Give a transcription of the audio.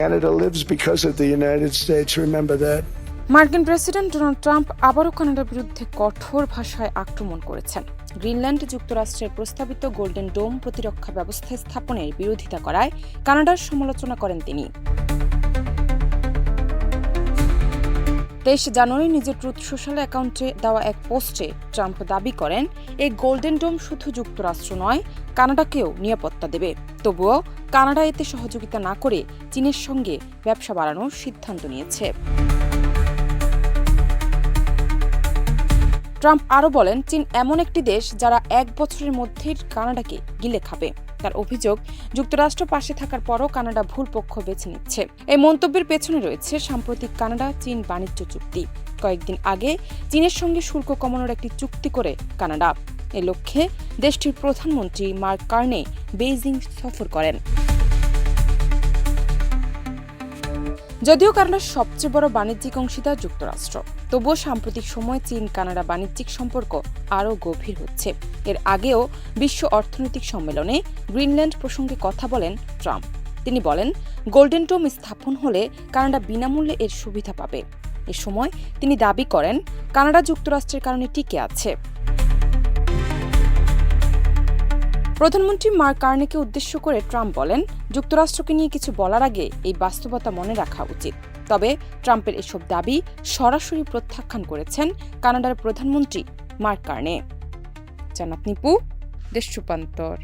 Canada lives because of the United States. Remember that. মার্কিন president Donald Trump আবারও কানাডার বিরুদ্ধে কঠোর ভাষায় আক্রমণ করেছেন। গ্রিনল্যান্ড যুক্তরাষ্ট্রের প্রস্তাবিত গোল্ডেন ডোম প্রতিরক্ষা ব্যবস্থা স্থাপনের বিরোধিতা করায় কানাডার সমালোচনা করেন তিনি। 23 জানুয়ারি নিজের ট্রুথ সোশ্যাল অ্যাকাউন্টে দেওয়া এক পোস্টে ট্রাম্প দাবি করেন, এই গোল্ডেন ডোম শুধু যুক্তরাষ্ট্র নয়, কানাডাকেও নিরাপত্তা দেবে। তবুও কানাডা এতে সহযোগিতা না করে চীনের সঙ্গে ব্যবসা বাড়ানোর সিদ্ধান্ত নিয়েছে। ট্রাম্প আরও বলেন, চীন এমন একটি দেশ যারা 1 বছরের মধ্যেই কানাডাকে গিলে খাবে। তার অভিযোগ, যুক্তরাষ্ট্র পাশে থাকার পরও কানাডা ভুল পক্ষ বেছে নিচ্ছে। এই মন্তব্যের পেছনে রয়েছে সাম্প্রতিক কানাডা চীন বাণিজ্য চুক্তি। কয়েকদিন আগে চীনের সঙ্গে শুল্ক কমানোর একটি চুক্তি করে কানাডা। এ লক্ষ্যে দেশটির প্রধানমন্ত্রী মার্ক কার্নে বেইজিং সফর করেন। যদিও কানাডার সবচেয়ে বড় বাণিজ্যিক অংশীদার যুক্তরাষ্ট্র, তবুও সাম্প্রতিক সময়ে চীন কানাডা বাণিজ্যিক সম্পর্ক আরও গভীর হচ্ছে। এর আগেও বিশ্ব অর্থনৈতিক সম্মেলনে গ্রিনল্যান্ড প্রসঙ্গে কথা বলেন ট্রাম্প। তিনি বলেন, গোল্ডেন ডোম স্থাপন হলে কানাডা বিনামূল্যে এর সুবিধা পাবে। এ সময় তিনি দাবি করেন, কানাডা যুক্তরাষ্ট্রের কারণে টিকে আছে। প্রধানমন্ত্রী মার্ক কার্নেকে উদ্দেশ্য করে ট্রাম্প বলেন, যুক্তরাষ্ট্রকে নিয়ে কিছু বলার আগে এই বাস্তবতা মনে রাখা উচিত। তবে ট্রাম্পের এসব দাবি সরাসরি প্রত্যাখ্যান করেছেন কানাডার প্রধানমন্ত্রী মার্ক কার্নে। জান্নাত নিপু, দেশ রূপান্তর।